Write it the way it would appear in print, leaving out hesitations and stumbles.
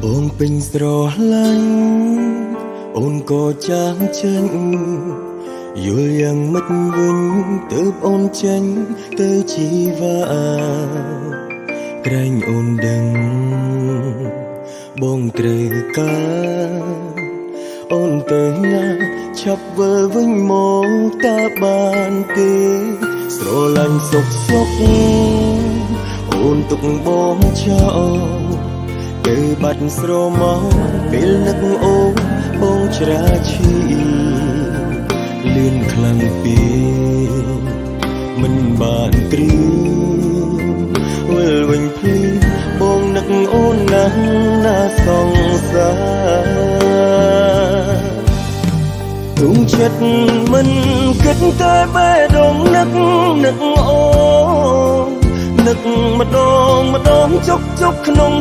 បងពេញស្រឡាញ់អូនក៏ចាស់ចេញយល់យ៉ាងម៉េចវិញទើបអូនចេញទៅជីវ៉ាក្រែងអូនដឹងបងត្រូវការអូនទៅណាឆាប់វិលវិញមកតើបានទេស្រឡាញ់សុខសុខអូនទុកបងចោលទៅបាត់ស្រមោពេលនឹកអូនបងច្រាឈីលឿនខ្លាំងពេកមិនបានត្រៀមវិលវិញភ្លីបងនឹកអូនណាស់ណាសងសារទុំចិត្តមិនគិតតែបេះដូងនឹកអូននឹកម្ដងជុកក្នុង